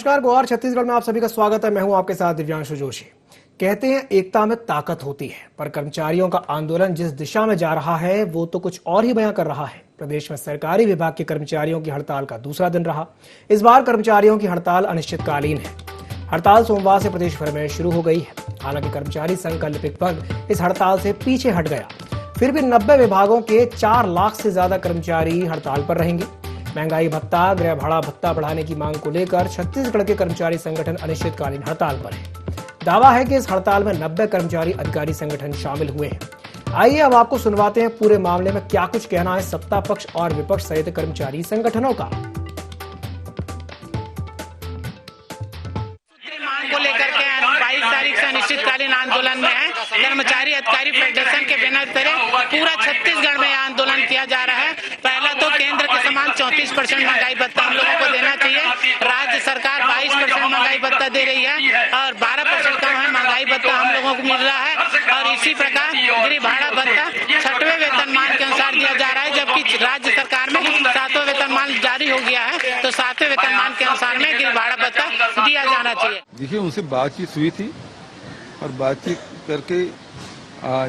नमस्कार, गोहार छत्तीसगढ़ में आप सभी का स्वागत है। मैं हूं आपके साथ दिव्यांशु जोशी। कहते हैं एकता में ताकत होती है, पर कर्मचारियों का आंदोलन जिस दिशा में जा रहा है वो तो कुछ और ही बयां कर रहा है। प्रदेश में सरकारी विभाग के कर्मचारियों की हड़ताल का दूसरा दिन रहा। इस बार कर्मचारियों की हड़ताल अनिश्चितकालीन है। हड़ताल सोमवार से प्रदेश भर में शुरू हो गई है। हालांकि कर्मचारी संघ का लिपिक वर्ग इस हड़ताल से पीछे हट गया। फिर भी 90 विभागों के 4 लाख से ज्यादा कर्मचारी हड़ताल पर रहेंगे। महंगाई भत्ता, गृह भाड़ा भत्ता बढ़ाने की मांग को लेकर छत्तीसगढ़ के कर्मचारी संगठन अनिश्चितकालीन हड़ताल पर है। दावा है कि इस हड़ताल में 90 कर्मचारी अधिकारी संगठन शामिल हुए हैं। आइए अब आपको सुनवाते हैं पूरे मामले में क्या कुछ कहना है सत्ता पक्ष और विपक्ष सहित कर्मचारी संगठनों का। को लेकर के 22 तारीख से अनिश्चितकालीन आंदोलन में है। कर्मचारी अधिकारी फेडरेशन के बैनर तले पूरा छत्तीसगढ़ में आंदोलन किया जा रहा है। पहला तो केंद्र के समान 34% महंगाई भत्ता हम लोगों को देना चाहिए। राज्य सरकार 22% महंगाई भत्ता दे रही है और 12% कम है महंगाई भत्ता हम लोगों को मिल रहा है। और इसी प्रकार गृह भाड़ा भत्ता 6वें वेतनमान के अनुसार दिया जा रहा है, जबकि राज्य सरकार में 7वां वेतनमान जारी हो गया है, तो 7वें वेतनमान के अनुसार में गृह भाड़ा भत्ता दिया जाना चाहिए। देखिए, उनसे बातचीत हुई थी और बातचीत करके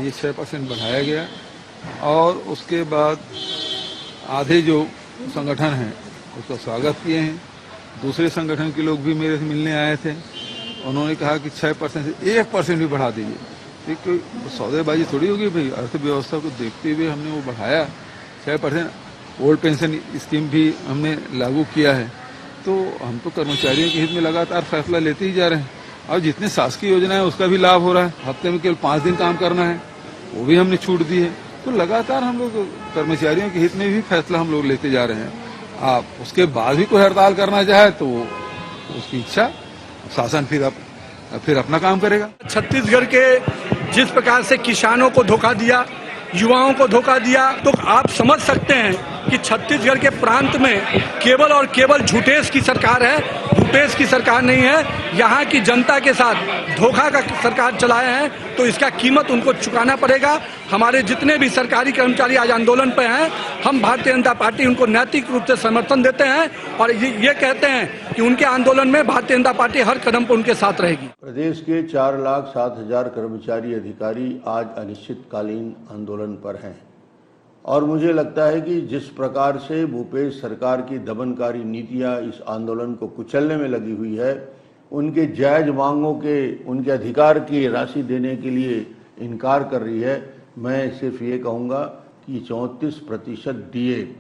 ये 6% बढ़ाया गया और उसके बाद आधे जो संगठन हैं उसका स्वागत किए हैं। दूसरे संगठन के लोग भी मेरे से मिलने आए थे। उन्होंने कहा कि 6% से 1% भी बढ़ा दीजिए। कोई सौदेबाजी थोड़ी होगी भाई, अर्थव्यवस्था को देखते हुए हमने वो बढ़ाया। 6% ओल्ड पेंशन स्कीम भी हमने लागू किया है। तो हम तो कर्मचारियों के हित में लगातार फैसला लेते ही जा रहे हैं। और जितने शासकीय योजना है उसका भी लाभ हो रहा है। हफ्ते में केवल 5 दिन काम करना है, वो भी हमने छूट दी है। तो लगातार हम लोग कर्मचारियों के हित में भी फैसला हम लोग लेते जा रहे हैं। आप उसके बाद भी कोई हड़ताल करना चाहे तो उसकी इच्छा, शासन फिर अपना काम करेगा। छत्तीसगढ़ के जिस प्रकार से किसानों को धोखा दिया, युवाओं को धोखा दिया, तो आप समझ सकते हैं कि छत्तीसगढ़ के प्रांत में केवल और केवल झूठेश की सरकार है, भूपेश की सरकार नहीं है। यहाँ की जनता के साथ धोखा का सरकार चलाए हैं, तो इसका कीमत उनको चुकाना पड़ेगा। हमारे जितने भी सरकारी कर्मचारी आज आंदोलन पे हैं, हम भारतीय जनता पार्टी उनको नैतिक रूप से समर्थन देते हैं और ये कहते हैं कि उनके आंदोलन में भारतीय जनता पार्टी हर कदम पर उनके साथ रहेगी। प्रदेश के 4,07,000 कर्मचारी अधिकारी आज अनिश्चितकालीन आंदोलन पर हैं और मुझे लगता है कि जिस प्रकार से भूपेश सरकार की दमनकारी नीतियां इस आंदोलन को कुचलने में लगी हुई है, उनके जायज मांगों के, उनके अधिकार की राशि देने के लिए इनकार कर रही है। मैं सिर्फ ये कहूँगा कि 34% डीए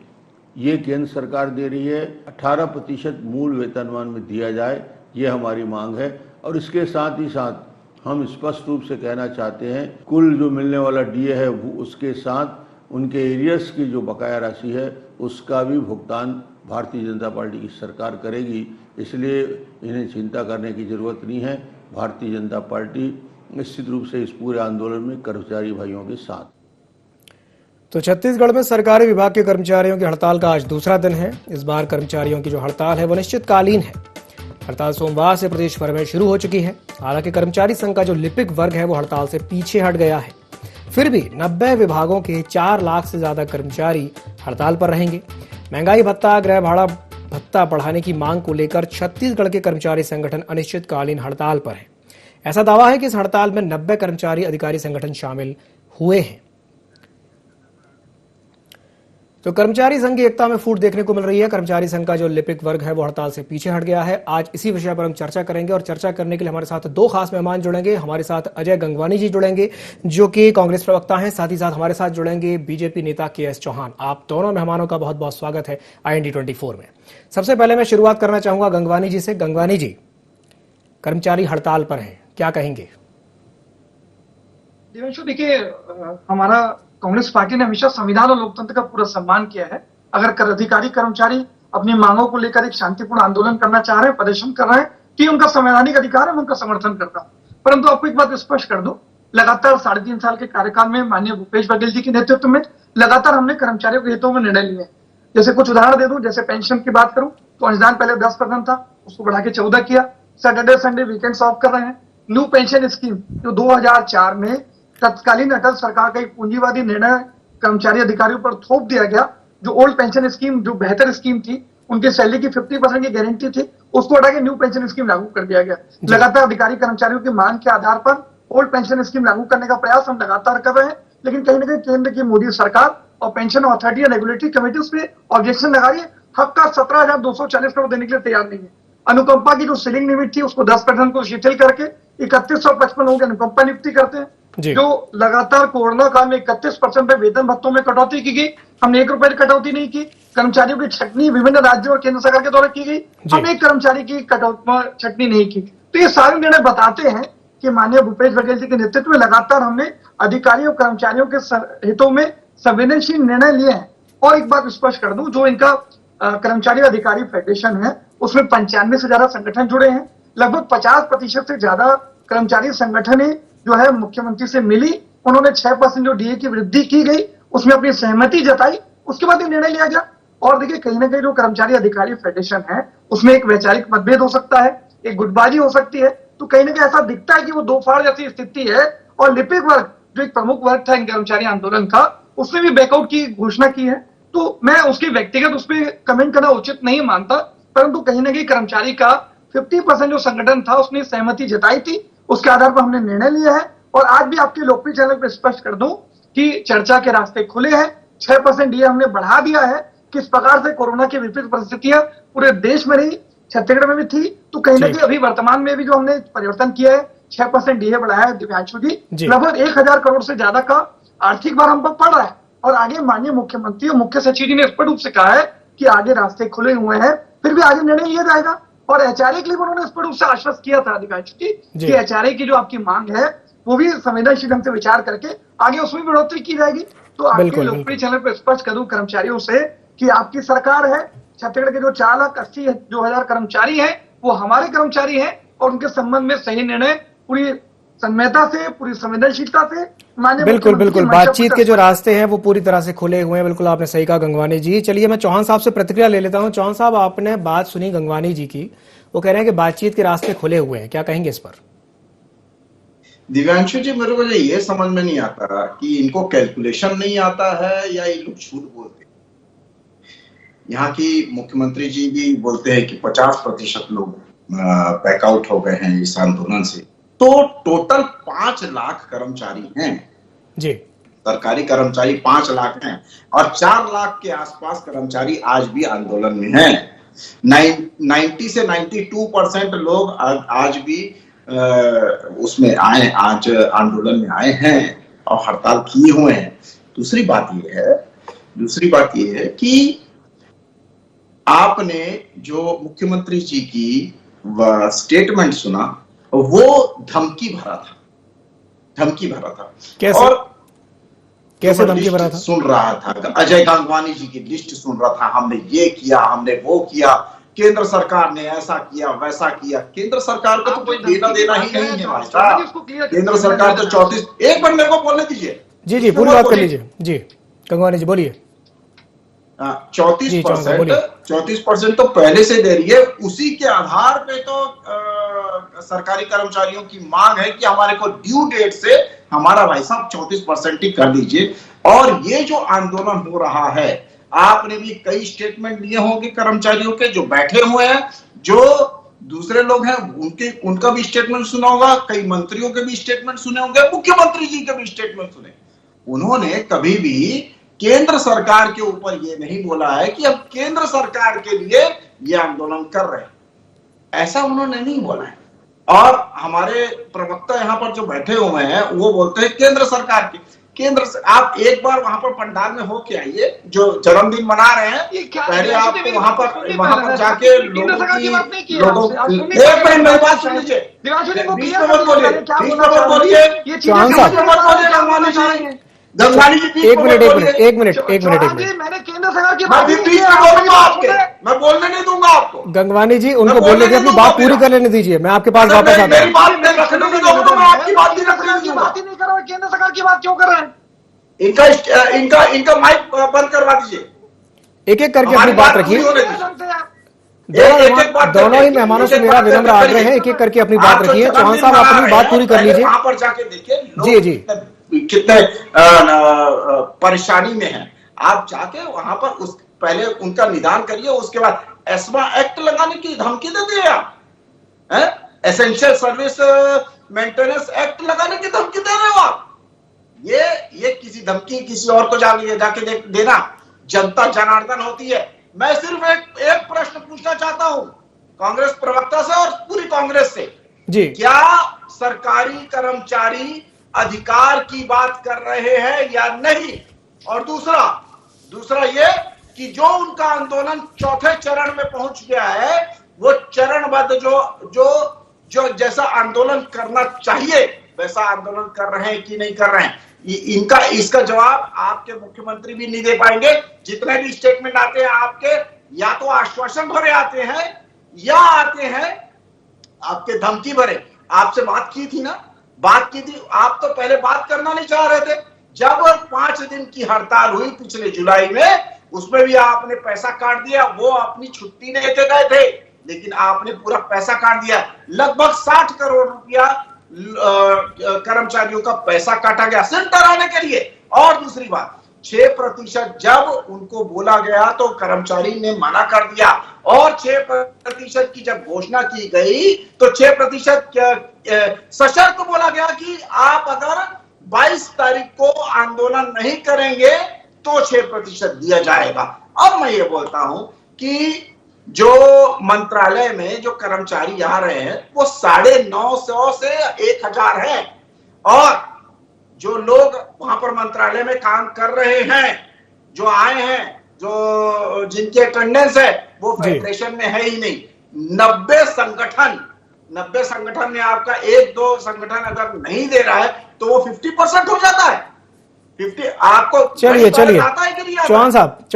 ये केंद्र सरकार दे रही है, 18% मूल वेतनमान में दिया जाए, ये हमारी मांग है। और इसके साथ ही साथ हम स्पष्ट रूप से कहना चाहते हैं, कुल जो मिलने वाला डीए है वो उसके साथ उनके एरियर्स की जो बकाया राशि है उसका भी भुगतान भारतीय जनता पार्टी की सरकार करेगी। इसलिए इन्हें चिंता करने की जरूरत नहीं है। भारतीय जनता पार्टी निश्चित रूप से इस पूरे आंदोलन में कर्मचारी भाइयों के साथ। तो छत्तीसगढ़ में सरकारी विभाग के कर्मचारियों की हड़ताल का आज दूसरा दिन है। इस बार कर्मचारियों की जो हड़ताल है वो निश्चितकालीन है। हड़ताल सोमवार से प्रदेश भर में शुरू हो चुकी है। हालांकि कर्मचारी संघ का जो लिपिक वर्ग है वो हड़ताल से पीछे हट गया है। फिर भी 90 विभागों के 4 लाख से ज्यादा कर्मचारी हड़ताल पर रहेंगे। महंगाई भत्ता, गृह भाड़ा भत्ता बढ़ाने की मांग को लेकर छत्तीसगढ़ के कर्मचारी संगठन अनिश्चितकालीन हड़ताल पर है। ऐसा दावा है कि इस हड़ताल में 90 कर्मचारी अधिकारी संगठन शामिल हुए हैं। तो कर्मचारी संघ की एकता में फूट देखने को मिल रही है। कर्मचारी संघ का जो लिपिक वर्ग है वो हड़ताल से पीछे हट गया है। आज इसी विषय पर हम चर्चा करेंगे और चर्चा करने के लिए हमारे साथ 2 खास मेहमान जुड़ेंगे। हमारे साथ अजय गंगवानी जी जुड़ेंगे जो कि कांग्रेस प्रवक्ता हैं, साथ ही साथ हमारे साथ जुड़ेंगे बीजेपी नेता KS चौहान। आप दोनों मेहमानों का बहुत बहुत स्वागत है IND 24 में। सबसे पहले मैं शुरुआत करना चाहूंगा गंगवानी जी से। गंगवानी जी, कर्मचारी हड़ताल पर हैं, क्या कहेंगे? दिव्यांशु, देखिए, हमारा कांग्रेस पार्टी ने हमेशा संविधान और लोकतंत्र का पूरा सम्मान किया है। अगर अधिकारी कर्मचारी अपनी मांगों को लेकर एक शांतिपूर्ण आंदोलन करना चाह रहे हैं, प्रदर्शन कर रहे हैं, कि उनका संवैधानिक अधिकार है, मैं उनका समर्थन करता हूँ। परंतु आपको एक बात स्पष्ट कर दूं, लगातार 3.5 साल के कार्यकाल में माननीय भूपेश बघेल जी के नेतृत्व में लगातार हमने कर्मचारियों के हितों में निर्णय लिए। जैसे कुछ उदाहरण दे दूं, जैसे पेंशन की बात करूं तो अंशदान पहले 10% था, उसको बढ़ा के 14 किया। सैटरडे संडे वीकेंड ऑफ कर रहे हैं। न्यू पेंशन स्कीम जो 2004 में तत्कालीन अटल सरकार का एक पूंजीवादी निर्णय कर्मचारी अधिकारियों पर थोप दिया गया, जो ओल्ड पेंशन स्कीम जो बेहतर स्कीम थी, उनके सैलरी की 50% की गारंटी थी, उसको हटा के न्यू पेंशन स्कीम लागू कर दिया गया। लगातार अधिकारी कर्मचारियों की मांग के आधार पर ओल्ड पेंशन स्कीम लागू करने का प्रयास हम लगातार कर रहे हैं, लेकिन कहीं ना कहीं केंद्र की मोदी सरकार और पेंशन अथॉरिटी या रेगुलेटरी कमेटी उस पर ऑब्जेक्शन लगा रही है। हक का 17,240 करोड़ देने के लिए तैयार नहीं है। अनुकंपा की जो सीलिंग लिमिट थी उसको 10% को शिथिल करके 3155 लोगों की अनुकंपा नियुक्ति करते हैं। जो लगातार कोरोना काल में 31% पे वेतन भत्तों में कटौती की गई, हमने 1 रुपए की कटौती नहीं की। कर्मचारियों की छटनी विभिन्न राज्यों और केंद्र सरकार के द्वारा की गई, हम एक कर्मचारी की छटनी नहीं की। तो ये सारे निर्णय बताते हैं कि माननीय भूपेश बघेल जी के नेतृत्व में लगातार हमने अधिकारियों कर्मचारियों के हितों में संवेदनशील निर्णय लिए हैं। और एक बात स्पष्ट कर दूं, जो इनका कर्मचारी अधिकारी फेडरेशन है उसमें 95 से ज्यादा संगठन जुड़े हैं। लगभग 50% से ज्यादा कर्मचारी संगठनें जो है मुख्यमंत्री से मिली, उन्होंने 6% जो डीए की वृद्धि की गई उसमें अपनी सहमति जताई, उसके बाद ये निर्णय लिया गया। और देखिए कहीं ना कहीं जो कर्मचारी अधिकारी फेडरेशन है उसमें एक वैचारिक मतभेद हो सकता है, एक गुटबाजी हो सकती है, तो कहीं ना कहीं ऐसा दिखता है कि वो दो फाड़ जैसी स्थिति है। और लिपिक वर्ग जो एक प्रमुख वर्ग था इन कर्मचारी आंदोलन का, उसने भी बैकआउट की घोषणा की है। तो मैं उसकी व्यक्तिगत उस पर कमेंट करना उचित नहीं मानता, परंतु कहीं ना कहीं कर्मचारी का 50% जो संगठन था उसने सहमति जताई थी, उसके आधार पर हमने निर्णय लिया है। और आज भी आपके लोकप्रिय चैनल पर स्पष्ट कर दूं कि चर्चा के रास्ते खुले हैं। 6% डीए हमने बढ़ा दिया है। किस प्रकार से कोरोना की विपरीत परिस्थितियां पूरे देश में रही, छत्तीसगढ़ में भी थी, तो कहीं ना कहीं अभी वर्तमान में भी जो हमने परिवर्तन किया है 6% डीए बढ़ाया है। दिव्यांशु जी, लगभग 1000 करोड़ से ज्यादा का आर्थिक भार हम पर पड़ रहा है। और आगे माननीय मुख्यमंत्री और मुख्य सचिव जी ने स्पष्ट रूप से कहा है कि आगे रास्ते खुले हुए हैं, फिर भी आगे निर्णय लिया जाएगा। और एचआरए के लिए उन्होंने स्पष्ट रूप से आश्वस्त किया था दिव्यांशु जी कि एचआरए की जो आपकी मांग है वो भी संवेदनशील ढंग से विचार करके आगे उसमें बढ़ोतरी की जाएगी। तो आपके लोकप्रिय चैनल पर स्पष्ट करूं कर्मचारियों से कि आपकी सरकार है, छत्तीसगढ़ के जो 4,80,000 कर्मचारी हैं वो हमारे कर्मचारी हैं, और उनके संबंध में सही निर्णय पूरी संवेदना से, पूरी संवेदनशीलता से माननीय बिल्कुल बातचीत के जो रास्ते हैं वो पूरी तरह से खुले हुए हैं। बिल्कुल आपने सही कहा गंगवानी जी। चलिए मैं चौहान साहब से प्रतिक्रिया ले लेता हूं। चौहान साहब, आपने बात सुनी गंगवानी जी की, वो कह रहे हैं कि बातचीत के रास्ते खुले हुए हैं, क्या कहेंगे इस पर? दिव्यांशु जी, मेरे को ये समझ में नहीं आता कि इनको कैलकुलेशन नहीं आता है या ये लोग झूठ बोलते हैं। यहाँ की मुख्यमंत्री जी भी बोलते हैं कि 50% लोग बैकआउट हो गए हैं इस आंदोलन से। तो टोटल 5 लाख कर्मचारी हैं जी, सरकारी कर्मचारी 5 लाख हैं, और 4 लाख के आसपास कर्मचारी आज भी आंदोलन में हैं। 90 से 92% लोग आज भी उसमें आए, आज आंदोलन में आए हैं और हड़ताल किए हुए हैं। दूसरी बात ये है कि आपने जो मुख्यमंत्री जी की स्टेटमेंट सुना वो धमकी भरा था। कैसे? और कैसे धमकी भरा था? सुन रहा था, अजय गंगवानी जी की लिस्ट सुन रहा था, हमने ये किया, हमने वो किया, केंद्र सरकार ने ऐसा किया वैसा किया। केंद्र सरकार को तो कोई देना ही नहीं है भाई साहब। केंद्र सरकार तो 34, एक बार मेरे को बोलने दीजिए। जी पूरी बात कर लीजिए। जी गंगवानी जी बोलिए। 34% तो पहले से दे रही है। उसी के आधार पे तो सरकारी कर्मचारियों की मांग है कि हमारे को ड्यू डेट से हमारा भाई साहब 34% ही कर दीजिए। और ये जो आंदोलन हो रहा है, आपने भी कई स्टेटमेंट लिए होंगे कर्मचारियों के जो बैठे हुए हैं, जो दूसरे लोग हैं उनका भी स्टेटमेंट सुना होगा, कई मंत्रियों के भी स्टेटमेंट सुने होंगे, मुख्यमंत्री जी के भी स्टेटमेंट सुने। उन्होंने कभी भी केंद्र सरकार के ऊपर ये नहीं बोला है कि अब केंद्र सरकार के लिए ये आंदोलन कर रहे हैं, ऐसा उन्होंने नहीं बोला है। और हमारे प्रवक्ता यहाँ पर जो बैठे हुए हैं वो बोलते हैं केंद्र सरकार की। आप एक बार वहां पर पंडाल में होके आइए, जो जन्मदिन मना रहे हैं, पहले आप वहां पर जाके लोगों की एक मिनट मेरी बात सुन लीजिए। गंगवानी जी एक मिनट मैंने केंद्र सरकार की बात मैं बोलने नहीं दूंगा आपको। गंगवानी जी उनको बोलने दीजिए, अपनी बात पूरी कर लेने दीजिए, मैं आपके पास वापस आता हूँ। मेरी बात नहीं रखने दूंगा, आपकी बात नहीं रखने की बात ही नहीं कर रहा, केंद्र सरकार की बात क्यों कर रहे हैं? इनका माइक बंद करवा दीजिए। एक एक करके अपनी बात रखिए। दोनों ही मेहमानों से मेरा विनम्र आग्रह है, एक एक करके अपनी बात रखिए। चौहान साहब अपनी बात पूरी कर लीजिए। वहां पर जाके देखिए जी कितने परेशानी में है। आप जाके वहां पर पहले उनका निदान करिए, उसके बाद एस्मा एक्ट लगाने की धमकी दे दिया, एसेंशियल सर्विस मेंटेनेंस एक्ट लगाने की धमकी दे रहे हो आप। ये किसी धमकी किसी और को जाके देना जनता जनार्दन होती है। मैं सिर्फ एक प्रश्न पूछना चाहता हूं कांग्रेस प्रवक्ता से और पूरी कांग्रेस से जी, क्या सरकारी कर्मचारी अधिकार की बात कर रहे हैं या नहीं? और दूसरा ये कि जो उनका आंदोलन चौथे चरण में पहुंच गया है, वो चरणबद्ध जो जैसा आंदोलन करना चाहिए वैसा आंदोलन कर रहे हैं कि नहीं कर रहे हैं? इसका जवाब आपके मुख्यमंत्री भी नहीं दे पाएंगे। जितने भी स्टेटमेंट आते हैं आपके, या तो आश्वासन भरे आते हैं या आते हैं आपके धमकी भरे। आपसे बात की थी, आप तो पहले बात करना नहीं चाह रहे थे। जब 5 दिन की हड़ताल हुई पिछले जुलाई में, उसमें भी आपने पैसा काट दिया। वो अपनी छुट्टी लेते गए थे, लेकिन आपने पूरा पैसा काट दिया। लगभग 60 करोड़ रुपया कर्मचारियों का पैसा काटा गया सिर्फ डराने के लिए। और दूसरी बात, 6% जब उनको बोला गया तो कर्मचारी ने मना कर दिया, और 6% की जब घोषणा की गई तो 6% सशर्त बोला गया कि आप अगर 22 तारीख को आंदोलन नहीं करेंगे तो 6% दिया जाएगा। अब मैं ये बोलता हूं कि जो मंत्रालय में जो कर्मचारी आ रहे हैं वो 950 से 1000 है, और जो लोग वहां पर मंत्रालय में काम कर रहे हैं, जो आए हैं, जो जिनके अटेंडेंस है, वो फेडरेशन में है ही नहीं। 90 संगठन में आपका 1-2 संगठन अगर नहीं दे रहा है तो वो 50% हो जाता है। 50 आपको चलिए चौहान साहब जी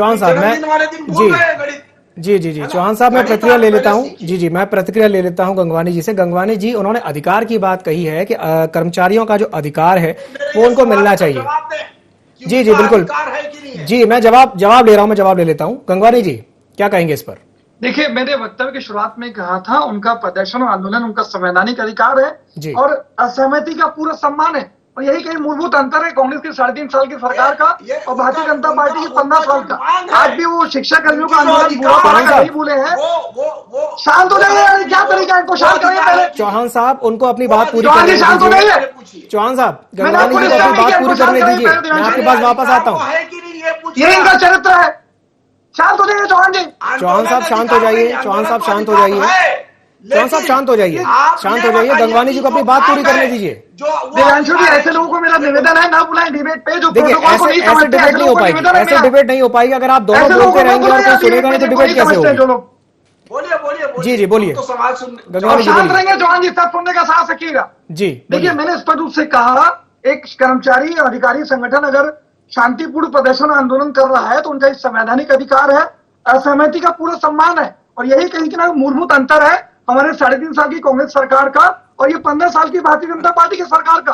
चौहान साहब, मैं प्रतिक्रिया ले लेता हूं। मैं प्रतिक्रिया ले लेता हूं गंगवानी जी से। गंगवानी जी, उन्होंने अधिकार की बात कही है कि कर्मचारियों का जो अधिकार है वो उनको मिलना चाहिए। जी बिल्कुल जी, मैं जवाब ले रहा हूं, मैं जवाब ले लेता हूं। गंगवानी जी क्या कहेंगे इस पर? देखिए, मैंने वक्तव्य की शुरुआत में कहा था, उनका प्रदर्शन और आंदोलन उनका संवैधानिक अधिकार है और असहमति का पूरा सम्मान है। और यही कहीं मूलभूत अंतर है कांग्रेस की 3.5 साल की सरकार का और भारतीय जनता पार्टी की 15 साल का। आज भी वो शिक्षा कर्मियों का आंदोलन बुरा नहीं भूले हैं। शांत हो जाइए, क्या तरीका इनको शांत करिए पहले। चौहान साहब, उनको अपनी बात पूरी करने दीजिए। शांत हो जाइए चौहान साहब, गंगवानी जी को अपनी बात पूरी करने दीजिए, मैं आपके पास वापस आता हूँ। ये इनका चरित्र है। शांत हो जाइए चौहान जी। चौहान साहब शांत हो जाइए, चौहान साहब शांत हो जाइए, चौहान साहब शांत हो जाइए, शांत हो जाइए। गंगवानी जी को अपनी बात पूरी करने दीजिए। देवांशु जी, ऐसे लोगों को मेरा निवेदन है, ना बुलाएं डिबेट पे। जो देखिए, ऐसे डिबेट नहीं हो पाएगी, ऐसे डिबेट नहीं हो पाएगी। अगर आप दोनों बोलते रहेंगे और कोई सुनेगा नहीं तो डिबेट कैसे होगी? बोलिए जी बोलिए। शांत रहेंगे चौहान जी, सब सुनने का साहस रखिएगा। जी देखिए, मैंने स्पष्ट रूप से कहा, एक कर्मचारी अधिकारी संगठन अगर शांतिपूर्ण प्रदर्शन आंदोलन कर रहा है तो उनका संवैधानिक अधिकार है, असहमति का पूरा सम्मान है। और यही कहीं ना मूलभूत अंतर है हमारे 3.5 साल की कांग्रेस सरकार का और ये 15 साल की भारतीय जनता पार्टी की सरकार का।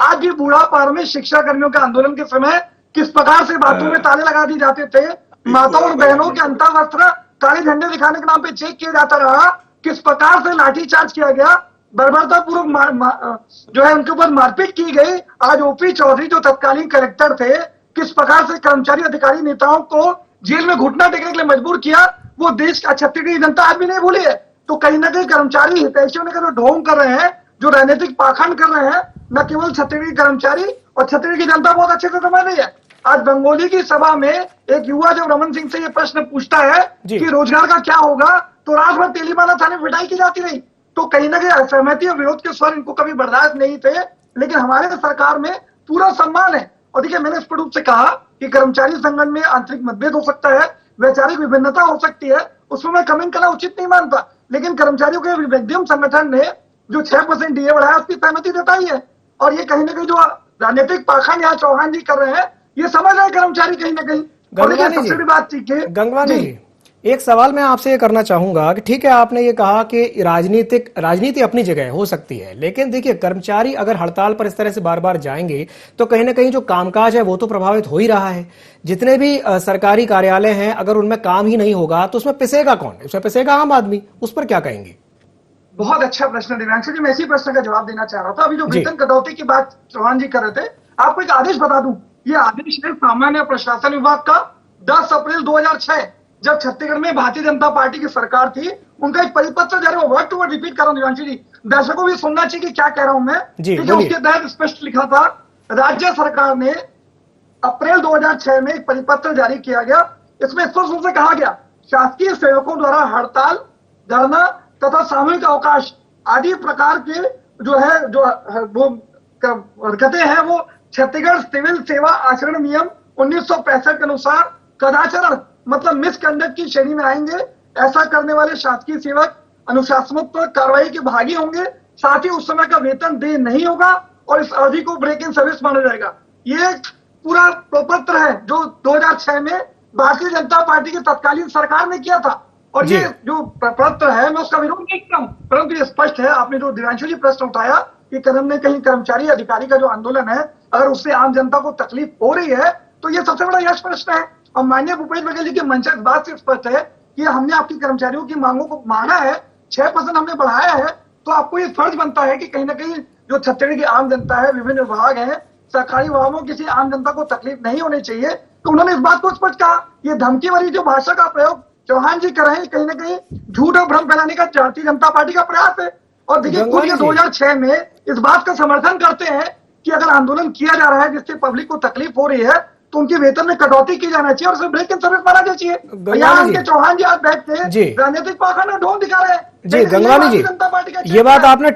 आज भी बुढ़ापार में शिक्षा कर्मियों के आंदोलन के समय किस प्रकार से बातों में ताले लगा दिए जाते थे, माताओं और बहनों के अंतर्वस्त्र काले झंडे दिखाने के नाम पे चेक किया जाता रहा, किस प्रकार से लाठीचार्ज किया गया, बर्बरता पूर्वक जो है उनके ऊपर मारपीट की गई। आज ओपी चौधरी जो तत्कालीन कलेक्टर थे, किस प्रकार से कर्मचारी अधिकारी नेताओं को जेल में घुटना टेकने के लिए मजबूर किया, वो देश का छत्तीसगढ़ की जनता आज भी नहीं भूली है। तो कहीं ना कहीं कर्मचारी हितैषियों ने जो ढोंग कर रहे हैं, जो राजनीतिक पाखंड कर रहे हैं, न केवल छत्तीसगढ़ के कर्मचारी और छत्तीसगढ़ की जनता बहुत अच्छे से समझ रही है। आज बंगोली की सभा में एक युवा जब रमन सिंह से ये प्रश्न पूछता है कि रोजगार का क्या होगा, तो रात भर तेलीबाना थाने पिटाई की जाती रही। तो कहीं ना कहीं असहमति और विरोध के स्वर इनको कभी बर्दाश्त नहीं थे, लेकिन हमारे सरकार में पूरा सम्मान है। और देखिए, मैंने स्पष्ट रूप से कहा कि कर्मचारी संगठन में आंतरिक मतभेद हो सकता है, वैचारिक विभिन्नता हो सकती है, उसमें मैं कमेंट करना उचित नहीं मानता, लेकिन कर्मचारियों के विभिन्न संगठन ने जो 6% डीए बढ़ाया उसकी सहमति जताई है। और ये कहीं ना कहीं जो राजनीतिक पाखंड यहाँ चौहान जी कर रहे हैं, ये समझ रहे हैं कर्मचारी कहीं ना कहीं। सबसे बड़ी बात गंगवानी जी, एक सवाल मैं आपसे ये करना चाहूंगा कि ठीक है, आपने ये कहा कि राजनीति अपनी जगह हो सकती है, लेकिन देखिए, कर्मचारी अगर हड़ताल पर इस तरह से बार बार जाएंगे तो कहीं ना कहीं जो कामकाज है वो तो प्रभावित हो ही रहा है। जितने भी सरकारी कार्यालय हैं, अगर उनमें काम ही नहीं होगा तो उसमें पिसेगा कौन? उसमें पिसेगा आम आदमी। उस पर क्या कहेंगे? बहुत अच्छा प्रश्न दिव्यांशु जी, मैं इसी प्रश्न का जवाब देना चाह रहा था। अभी जो वेतन कटौती की बात चौहान जी कर रहे थे, आपको एक आदेश बता दूं, ये आदेश है सामान्य प्रशासन विभाग का 10 अप्रैल 2006। जब छत्तीसगढ़ में भारतीय जनता पार्टी की सरकार थी, उनका एक परिपत्र जारी, वर्ड टू वर्ड रिपीट कर रहा हूं दिव्यांशु जी, दर्शकों को भी सुनना चाहिए कि क्या कह रहा हूं मैं। ठीक है, उसके तहत स्पष्ट लिखा था, राज्य सरकार ने अप्रैल 2006 में एक परिपत्र जारी किया गया। इसमें स्पष्ट रूप से कहा गया, शासकीय सेवकों द्वारा हड़ताल, धरना तथा सामूहिक अवकाश आदि प्रकार के जो वो हरकतें हैं, वो छत्तीसगढ़ सिविल सेवा आचरण नियम 1965 के अनुसार कदाचार मतलब मिसकंडक्ट की श्रेणी में आएंगे। ऐसा करने वाले शासकीय सेवक अनुशासनात्मक कार्रवाई के भागी होंगे। साथ ही उस समय का वेतन देय नहीं होगा और इस अवधि को ब्रेक इन सर्विस माना जाएगा। ये पूरा प्रपत्र है जो 2006 में भारतीय जनता पार्टी की तत्कालीन सरकार ने किया था। और ये जो प्रपत्र है, मैं उसका विरोध नहीं कर रहा हूं, परंतु ये स्पष्ट है। आपने जो दिव्यांशु जी प्रश्न उठाया कि कहीं न कहीं कर्मचारी अधिकारी का जो आंदोलन है, अगर उससे आम जनता को तकलीफ हो रही है, तो ये सबसे बड़ा यश प्रश्न है। और माननीय भूपेश बघेल जी के मंच इस बात से स्पष्ट है कि हमने आपकी कर्मचारियों की मांगों को माना है, 6% हमने बढ़ाया है, तो आपको ये फर्ज बनता है कि कहीं ना कहीं जो छत्तीसगढ़ की आम जनता है, विभिन्न विभाग है, सरकारी विभागों, किसी आम जनता को तकलीफ नहीं होनी चाहिए। तो उन्होंने इस बात को स्पष्ट कहा। ये धमकी वाली जो भाषा का प्रयोग चौहान जी कर रहे हैं, कहीं ना कहीं झूठ और भ्रम फैलाने का भारतीय जनता पार्टी का प्रयास है। और देखिए, खुद 2006 में इस बात का समर्थन करते हैं कि अगर आंदोलन किया जा रहा है जिससे पब्लिक को तकलीफ हो रही है, तो उनके वेतन में कटौती की जाना चाहिए और उसे ब्रेक इन सर्विस माना चाहिए। यहाँ उनके चौहान जी आज बैठ के राजनीतिक पाखंड में ढोंग दिखा रहे हैं। जी गंगवानी जी, ये बात आपने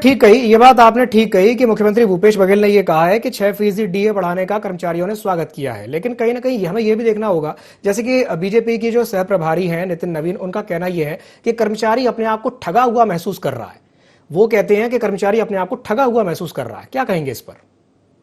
ठीक कही कि मुख्यमंत्री भूपेश बघेल ने ये कहा है कि 6% डीए बढ़ाने का कर्मचारियों ने स्वागत किया है। लेकिन कहीं ना कहीं हमें ये भी देखना होगा, जैसे कि बीजेपी की जो सह प्रभारी हैं नितिन नवीन, उनका कहना यह है कि कर्मचारी अपने आप को ठगा हुआ महसूस कर रहा है। वो कहते हैं कि कर्मचारी अपने आप को ठगा हुआ महसूस कर रहा है। क्या कहेंगे इस पर?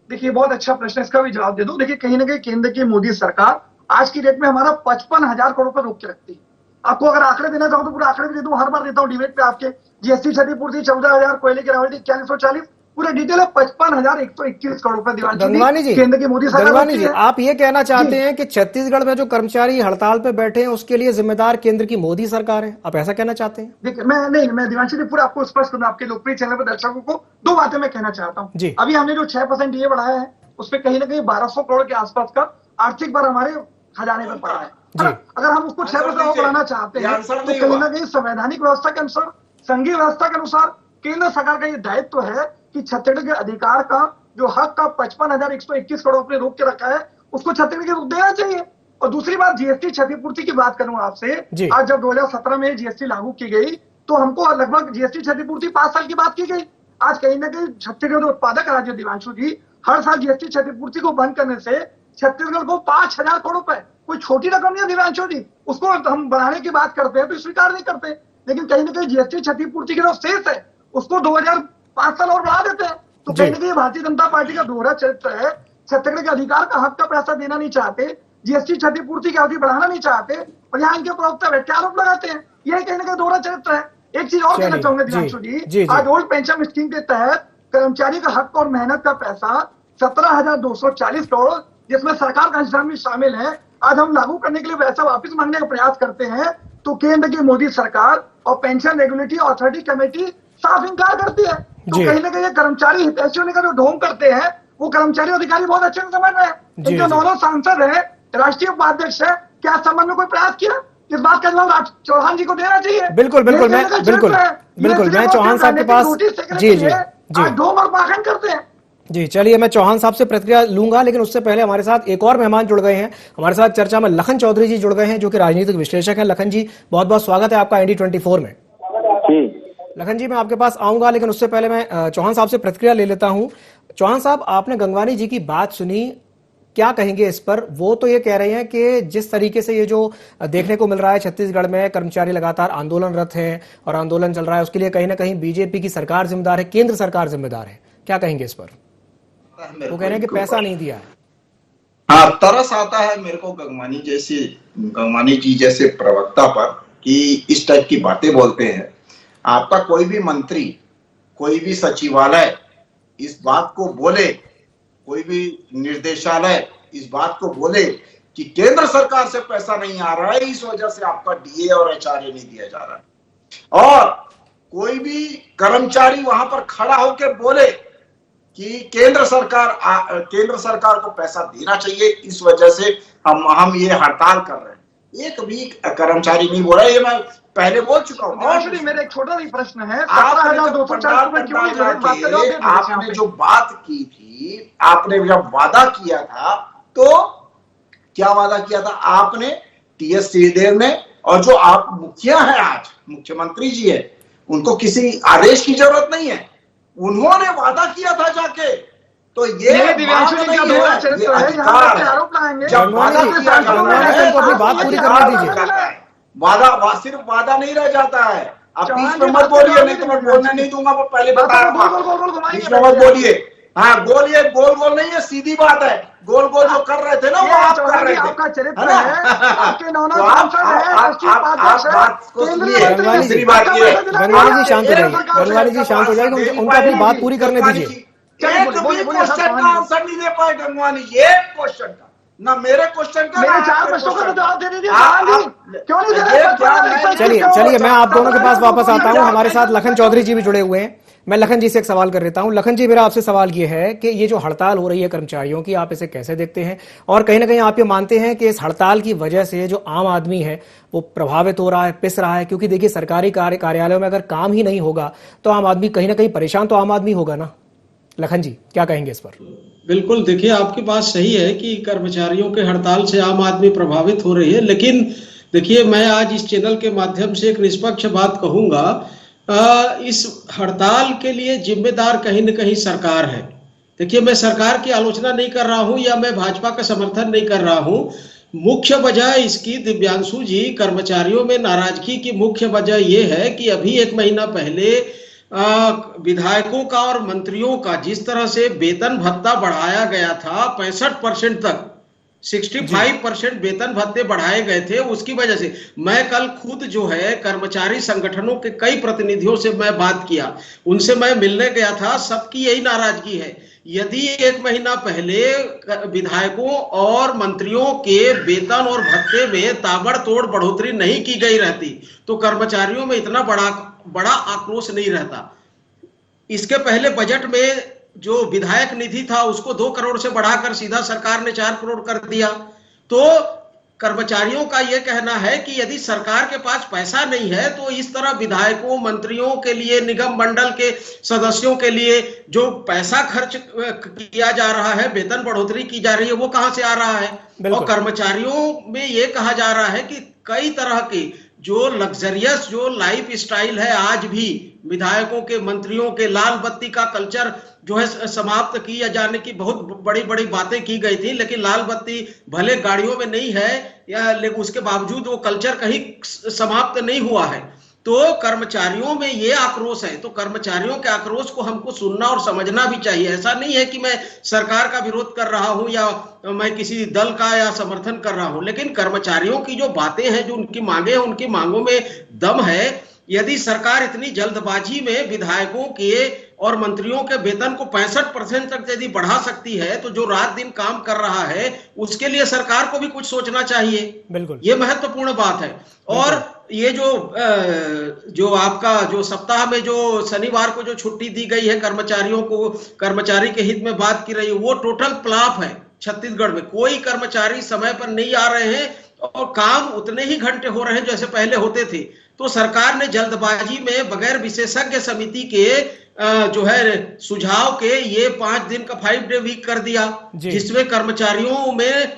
देखिए, बहुत अच्छा प्रश्न है, इसका भी जवाब दे दूं। देखिए, कहीं ना कहीं केंद्र की मोदी सरकार आज की डेट में हमारा 55,000 करोड़ रुपए रोक के रखती है। आपको अगर आंकड़े देना चाहो तो पूरे आंकड़े भी दे दूं, हर बार देता हूं डिबेट पे। आपके जीएसटी क्षतिपूर्ति 14,000, कोयले की रॉयल्टी 4140, पूरा डिटेल है 55,121 करोड़ रुपए गंगवानी जी, केंद्र की मोदी सरकार। गंगवानी जी, आप ये कहना चाहते हैं कि छत्तीसगढ़ में जो कर्मचारी हड़ताल पे बैठे हैं उसके लिए जिम्मेदार केंद्र की मोदी सरकार है? आप ऐसा कहना चाहते हैं? देखिए, मैं दिव्यांशु जी पूरा आपको स्पष्ट करूं, आपके लोकप्रिय चैनल पर दर्शकों को 2 बातें मैं कहना चाहता हूं। अभी हमने जो 6% डीए बढ़ाया है, उसपे कहीं ना कहीं 1200 करोड़ के आसपास का आर्थिक भार हमारे खजाने में पड़ा है। अगर हम उसको 6% बढ़ाना चाहते हैं, तो कहीं ना कहीं संवैधानिक व्यवस्था के अनुसार, संघीय व्यवस्था के अनुसार केंद्र सरकार का ये दायित्व है कि छत्तीसगढ़ के अधिकार का जो हक का 55,121 करोड़ रुपए रोक के रखा है, उसको छत्तीसगढ़ के रूप देना चाहिए। और दूसरी बात, जीएसटी क्षतिपूर्ति की बात करूं आपसे, आज जब 2017 में जीएसटी लागू की गई, तो हमको लगभग जीएसटी क्षतिपूर्ति 5 साल की बात की गई। आज कहीं ना कहीं छत्तीसगढ़ उत्पादक राज्य दिव्यांशु जी, हर साल जीएसटी क्षतिपूर्ति को बंद करने से छत्तीसगढ़ को 5,000 करोड़ रुपए, कोई छोटी रकम नहीं है दिव्यांशु जी। उसको हम बढ़ाने की बात करते हैं तो स्वीकार नहीं करते, लेकिन कहीं ना कहीं जीएसटी क्षतिपूर्ति की जो शेष है उसको 2005 साल और बढ़ा देते हैं। तो कहीं ना कहीं भारतीय जनता पार्टी का दोहरा चरित्र है। छत्तीसगढ़ के अधिकार का हक का पैसा देना नहीं चाहते, जीएसटी क्षतिपूर्ति की अवधि बढ़ाना नहीं चाहते, और यहाँ इनके प्रवक्ता बैठ के आरोप लगाते हैं। यह कहीं ना कहीं दोहरा चरित्र है। एक चीज और कहना चाहूंगा दिव्यांशु जी, आज ओल्ड पेंशन स्कीम के तहत कर्मचारी का हक और मेहनत का पैसा 17,240 करोड़, जिसमें सरकार का हिस्सा भी शामिल है, आज हम लागू करने के लिए पैसा वापस मांगने का प्रयास करते हैं, तो केंद्र की मोदी सरकार और पेंशन रेगुलेटरी अथॉरिटी कमेटी साफ इंकार करती है। तो कहीं ना कहीं कर्मचारी हितैषी होने का जो ढोंग करते हैं, वो कर्मचारी अधिकारी बहुत अच्छे से समझ रहे हैं। जो 9 सांसद है, राष्ट्रीय उपाध्यक्ष है, क्या इस संबंध में कोई प्रयास किया? इस बात का जवाब चौहान जी को देना चाहिए। बिल्कुल मैं चौहान साहब के पास जी ढोंग और पाखंड करते हैं। जी, चलिए मैं चौहान साहब से प्रतिक्रिया लूंगा, लेकिन उससे पहले हमारे साथ एक और मेहमान जुड़ गए हैं। हमारे साथ चर्चा में लखन चौधरी जी जुड़ गए हैं, जो कि राजनीतिक विश्लेषक हैं। लखन जी, बहुत बहुत स्वागत है आपका ND24 में। लखन जी, मैं आपके पास आऊंगा, लेकिन उससे पहले मैं चौहान साहब से प्रतिक्रिया ले लेता हूं। चौहान साहब, आपने गंगवानी जी की बात सुनी, क्या कहेंगे इस पर? वो तो ये कह रहे हैं कि जिस तरीके से ये जो देखने को मिल रहा है छत्तीसगढ़ में, कर्मचारी लगातार आंदोलनरत हैं और आंदोलन चल रहा है, उसके लिए कहीं ना कहीं बीजेपी की सरकार जिम्मेदार है, केंद्र सरकार जिम्मेदार है। क्या कहेंगे इस पर? वो कह रहे हैं कि पैसा नहीं दिया है। हाँ, तरस आता है मेरे को गंगवानी जी जैसे प्रवक्ता पर कि इस टाइप की बातें बोलते हैं। आपका कोई भी मंत्री, कोई भी सचिवालय इस बात को बोले, कोई भी निर्देशालय इस बात को बोले कि केंद्र सरकार से पैसा नहीं आ रहा है, इस वजह से आपका डीए और एचआरए नहीं दिया जा रहा है, और कोई भी कर्मचारी वहां पर खड़ा होकर बोले कि केंद्र सरकार को पैसा देना चाहिए, इस वजह से हम ये हड़ताल कर रहे हैं, एक भी कर्मचारी नहीं बोला, ये मैं पहले बोल चुका हूँ। और मेरा एक छोटा सा प्रश्न है, आपने जो बात की थी, आपने जब वादा किया था, तो क्या वादा किया था आपने? टीएस सिंहदेव ने, और जो आप मुखिया हैं आज, मुख्यमंत्री जी है, उनको किसी आदेश की जरूरत नहीं है, उन्होंने वादा किया था जाके। तो ये दिव्यांशु जी का दोहरा चरित्र है, यहाँ पे आरोप लगाएंगे। जब वादा किया अपनी बात पूरी करने दीजिए। वादा सिर्फ वादा नहीं रह जाता है। आप बीच में मत बोलिए, नहीं तो मैं बोलने नहीं दूंगा, वो पहले बता रहा हूं। बीच में मत बोलिए। हाँ, गोल ये गोल गोल नहीं है, सीधी बात है। गोल गोल जो कर रहे थे ना, वो आप कर रहे थे, आपका चरित्र है ना? तो आप बात को सुनिए। दूसरी बात ये, गंगवानी जी शांत हो जाइए, गंगवानी जी शांत हो जाइए, उनको अपनी बात पूरी करने दीजिए। एक भी क्वेश्चन का आंसर नहीं दे पाए गंगवानी जी, एक क्वेश्चन का, ना मेरे क्वेश्चन का, मेरे 4 प्रश्नों का जवाब देने दीजिए। क्यों नहीं दे रहे? चलिए मैं आप दोनों के पास वापस आता हूं। हमारे साथ लखन चौधरी जी भी जुड़े हुए हैं। मैं लखन जी से एक सवाल कर लेता हूं। लखन जी, मेरा आपसे सवाल ये है कि ये जो हड़ताल हो रही है कर्मचारियों की, आप इसे कैसे देखते हैं? और कहीं ना कहीं आप ये मानते हैं कि इस हड़ताल की वजह से जो आम आदमी है वो प्रभावित हो रहा है, पिस रहा है? क्योंकि देखिए, सरकारी कार्यालयों में अगर काम ही नहीं होगा तो आम आदमी कहीं ना कहीं परेशान तो आम आदमी होगा ना। लखन जी, क्या कहेंगे इस पर? बिल्कुल, देखिए आपकी बात सही है कि कर्मचारियों के हड़ताल से आम आदमी प्रभावित हो रही है, लेकिन देखिए मैं आज इस चैनल के माध्यम से एक निष्पक्ष बात कहूंगा। इस हड़ताल के लिए जिम्मेदार कहीं न कहीं सरकार है। देखिए, मैं सरकार की आलोचना नहीं कर रहा हूं या मैं भाजपा का समर्थन नहीं कर रहा हूं। मुख्य वजह इसकी, दिव्यांशु जी, कर्मचारियों में नाराजगी की मुख्य वजह यह है कि अभी 1 महीना पहले विधायकों का और मंत्रियों का जिस तरह से वेतन भत्ता बढ़ाया गया था 65% तक, 65% वेतन भत्ते बढ़ाए गए थे, उसकी वजह से मैं कल खुद जो है कर्मचारी संगठनों के कई प्रतिनिधियों से मैं बात किया, उनसे मैं मिलने गया था, सबकी यही नाराजगी है। यदि 1 महीना पहले विधायकों और मंत्रियों के वेतन और भत्ते में ताबड़तोड़ बढ़ोतरी नहीं की गई रहती तो कर्मचारियों में इतना बड़ा आक्रोश नहीं रहता। इसके पहले बजट में जो विधायक निधि था उसको 2 करोड़ से बढ़ाकर सीधा सरकार ने 4 करोड़ कर दिया। तो कर्मचारियों का यह कहना है कि यदि सरकार के पास पैसा नहीं है तो इस तरह विधायकों, मंत्रियों के लिए, निगम मंडल के सदस्यों के लिए जो पैसा खर्च किया जा रहा है, वेतन बढ़ोतरी की जा रही है, वो कहां से आ रहा है? और कर्मचारियों में यह कहा जा रहा है कि कई तरह की जो लग्जरियस जो लाइफ स्टाइल है, आज भी विधायकों के, मंत्रियों के लाल बत्ती का कल्चर जो है समाप्त किया जाने की बहुत बड़ी बड़ी बातें की गई थी, लेकिन लाल बत्ती भले गाड़ियों में नहीं है या, लेकिन उसके बावजूद वो कल्चर कहीं समाप्त नहीं हुआ है। तो कर्मचारियों में ये आक्रोश है, तो कर्मचारियों के आक्रोश को हमको सुनना और समझना भी चाहिए। ऐसा नहीं है कि मैं सरकार का विरोध कर रहा हूं या मैं किसी दल का या समर्थन कर रहा हूं, लेकिन कर्मचारियों की जो बातें हैं, जो उनकी मांगे हैं, उनकी मांगों में दम है। यदि सरकार इतनी जल्दबाजी में विधायकों के और मंत्रियों के वेतन को 65% तक यदि बढ़ा सकती है तो जो रात दिन काम कर रहा है उसके लिए सरकार को भी कुछ सोचना चाहिए। बिल्कुल, ये महत्वपूर्ण बात है। और ये जो आपका जो सप्ताह में जो शनिवार को जो छुट्टी दी गई है कर्मचारियों को, कर्मचारी के हित में बात की रही है, वो टोटल फ्लॉप है। छत्तीसगढ़ में कोई कर्मचारी समय पर नहीं आ रहे हैं और काम उतने ही घंटे हो रहे हैं जैसे पहले होते थे। तो सरकार ने जल्दबाजी में बगैर विशेषज्ञ समिति के जो है सुझाव के ये 5 दिन का 5 डे वीक कर दिया, जिसमें कर्मचारियों में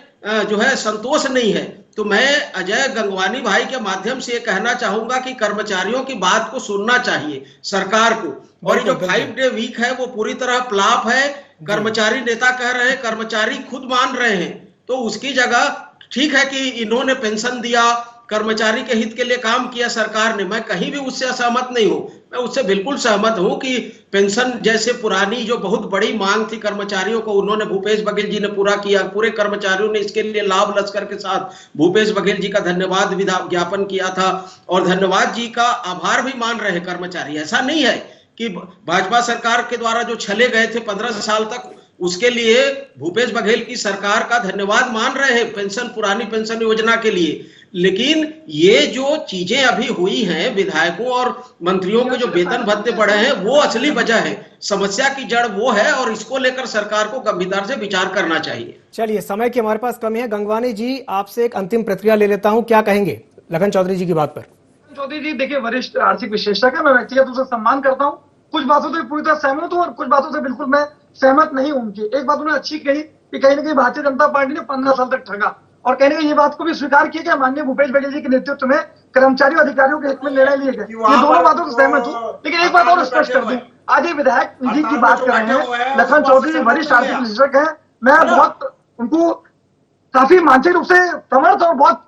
जो है संतोष नहीं है। तो मैं अजय गंगवानी भाई के माध्यम से ये कहना चाहूंगा कि कर्मचारियों की बात को सुनना चाहिए सरकार को। और ये जो 5 डे वीक है वो पूरी तरह फ्लॉप है। कर्मचारी नेता कह रहे हैं, कर्मचारी खुद मान रहे हैं, तो उसकी जगह ठीक है कि इन्होंने पेंशन दिया, कर्मचारी के हित के लिए काम किया सरकार ने, मैं कहीं भी उससे असहमत नहीं हूं। मैं उससे बिल्कुल सहमत हूं कि पेंशन जैसे पुरानी जो बहुत बड़ी मांग थी कर्मचारियों को, उन्होंने भूपेश बघेल जी ने पूरा किया। पूरे कर्मचारियों ने इसके लिए लाभ लश्कर के साथ भूपेश बघेल जी का धन्यवाद ज्ञापन किया था और धन्यवाद जी का आभार भी मान रहे कर्मचारी। ऐसा नहीं है कि भाजपा सरकार के द्वारा जो छले गए थे 15 साल तक, उसके लिए भूपेश बघेल की सरकार का धन्यवाद मान रहे हैं पेंशन, पुरानी पेंशन योजना के लिए। लेकिन ये जो चीजें अभी हुई हैं, विधायकों और मंत्रियों के जो वेतन भत्ते बढ़े हैं, वो असली वजह है। समस्या की जड़ वो है और इसको लेकर सरकार को गंभीरता से विचार करना चाहिए। चलिए, समय की हमारे पास कमी है। गंगवानी जी, आपसे एक अंतिम प्रतिक्रिया ले लेता हूं, क्या कहेंगे लखन चौधरी जी की बात पर? चौधरी जी देखिए वरिष्ठ आर्थिक विशेषज्ञ है, मैं व्यक्तिगत रूप से सम्मान करता हूँ। कुछ बातों से पूरी तरह सहमत हूँ और कुछ बातों से बिल्कुल मैं सहमत नहीं हूँ उनकी। एक बात उन्होंने अच्छी कही कि कहीं ना कहीं भारतीय जनता पार्टी ने 15 साल तक ठगा, और कहीं ना कहीं ये बात को भी स्वीकार किया कि माननीय भूपेश बघेल जी के नेतृत्व में कर्मचारियों अधिकारियों के हित में निर्णय लिए गए। ये दोनों बातों से सहमत हूँ। लेकिन एक बात और स्पष्ट कर दूं, आज ये विधायक निधि की बात कर रहे हैं, लखन चौधरी वरिष्ठ आर्थिक विशेषज्ञ हैं, मैं बहुत उनको काफी मानसिक रूप से समर्थ और बहुत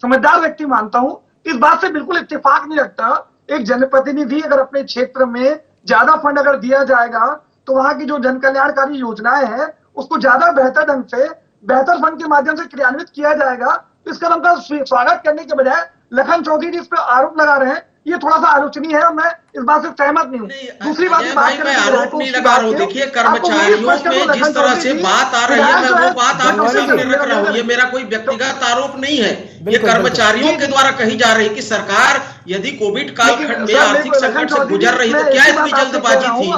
समझदार व्यक्ति मानता हूँ। इस बात से बिल्कुल इत्तेफाक नहीं रखता। एक जनप्रतिनिधि अगर अपने क्षेत्र में ज्यादा फंड अगर दिया जाएगा तो वहां की जो जन कल्याणकारी योजनाएं हैं उसको ज्यादा बेहतर ढंग से बेहतर फंड के माध्यम से क्रियान्वित किया जाएगा। इस कदम का स्वागत करने के बजाय लखन चौधरी जी इस पर आरोप लगा रहे हैं, ये थोड़ा सा आलोचनीय है और मैं इस बात से सहमत नहीं हूँ। दूसरी बात मैं आरोप नहीं लगा रहा हूँ। देखिए, कर्मचारियों में जिस तरह से बात आ रही है, मैं वो बात आपके सामने रख रहा हूँ। ये मेरा कोई व्यक्तिगत आरोप नहीं है, ये कर्मचारियों के द्वारा कही जा रही कि सरकार यदि कोविड कालखंड में आर्थिक संकट से गुजर रही तो क्या इतनी जल्दबाजी थी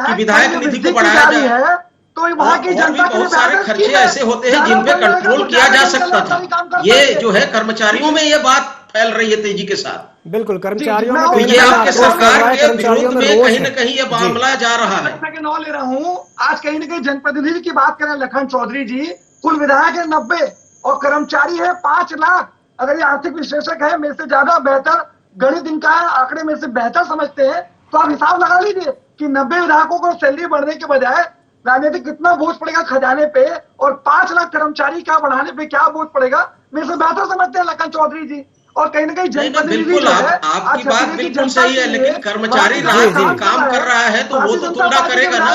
कि विधायक निधि को बढ़ाया जाए? तो वहां की जनता बहुत सारे खर्चे ऐसे होते हैं जिन पे कंट्रोल किया जा सकता था। ये जो है कर्मचारियों में ये बात फैल रही है तेजी के साथ। बिल्कुल, कर्मचारियों में ये आपके सरकार के विरोध में कहीं न कहीं ये मामला जा रहा है। मैं नौ ले रहा हूँ। आज कहीं न कहीं जनप्रतिनिधि की बात करें लखन चौधरी जी, कुल विधायक है 90 और कर्मचारी है 5 लाख। अगर ये आर्थिक विश्लेषक है मेरे से ज्यादा बेहतर गणित इनका है, आंकड़े मेरे से बेहतर समझते हैं, तो आप हिसाब लगा लीजिए कि 90 विधायकों को सैलरी बढ़ने के बजाय राजनीतिक कितना बोझ पड़ेगा खजाने पे, और 5 लाख कर्मचारी का बढ़ाने पे क्या बोझ पड़ेगा, मेरे से बेहतर समझते हैं लखन चौधरी जी। और कहीं ना कहीं बिल्कुल आपकी बात बिल्कुल सही है, लेकिन कर्मचारी रात दिन काम कर रहा है तो वो तो तुलना करेगा ना।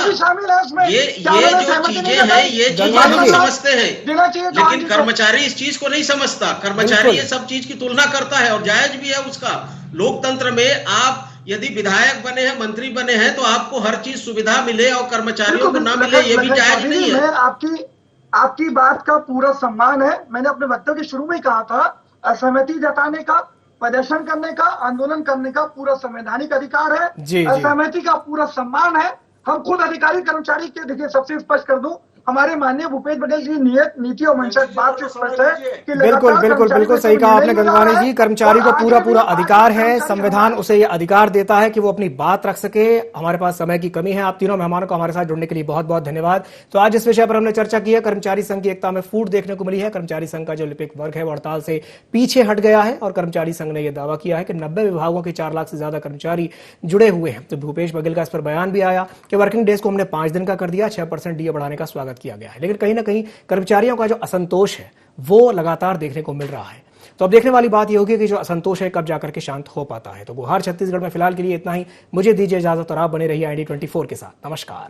ये जो चीजें हैं ये चीजें हम समझते हैं, लेकिन कर्मचारी इस चीज को नहीं समझता। कर्मचारी ये सब चीज की तुलना करता है और जायज भी है उसका। लोकतंत्र में आप यदि विधायक बने हैं, मंत्री बने हैं, तो आपको हर चीज सुविधा मिले और कर्मचारियों को ना मिले, ये भी जायज नहीं है। आपकी बात का पूरा सम्मान है। मैंने अपने वक्तव्य के शुरू में ही कहा था, असहमति जताने का, प्रदर्शन करने का, आंदोलन करने का पूरा संवैधानिक अधिकार है। असहमति का पूरा सम्मान है। हम खुद अधिकारी कर्मचारी के, देखिए सबसे स्पष्ट कर दूं, हमारे माननीय भूपेश बघेल जी नियत नीति और मंशा बात से स्पष्ट है कि बिल्कुल सही कहा आपने गंगवानी जी। कर्मचारी को पूरा अधिकार है, संविधान उसे ये अधिकार देता है कि वो अपनी बात रख सके। हमारे पास समय की कमी है। आप तीनों मेहमानों को हमारे साथ जुड़ने के लिए बहुत बहुत धन्यवाद। तो आज इस विषय पर हमने चर्चा की है, कर्मचारी संघ की एकता में फूट देखने को मिली है। कर्मचारी संघ का जो लिपिक वर्ग है वो हड़ताल से पीछे हट गया है और कर्मचारी संघ ने यह दावा किया है कि 90 विभागों के 4 लाख से ज्यादा कर्मचारी जुड़े हुए हैं। तो भूपेश बघेल का इस पर बयान भी आया कि वर्किंग डेज को हमने 5 दिन का कर दिया, 6% डीए बढ़ाने का स्वागत किया गया है। लेकिन कहीं ना कहीं कर्मचारियों का जो असंतोष है वो लगातार देखने को मिल रहा है। तो अब देखने वाली बात यह होगी कि जो असंतोष है कब जाकर के शांत हो पाता है। तो गुहार छत्तीसगढ़ में फिलहाल के लिए इतना ही। मुझे दीजिए इजाजत और आप बने रहिए ID24 के साथ। नमस्कार।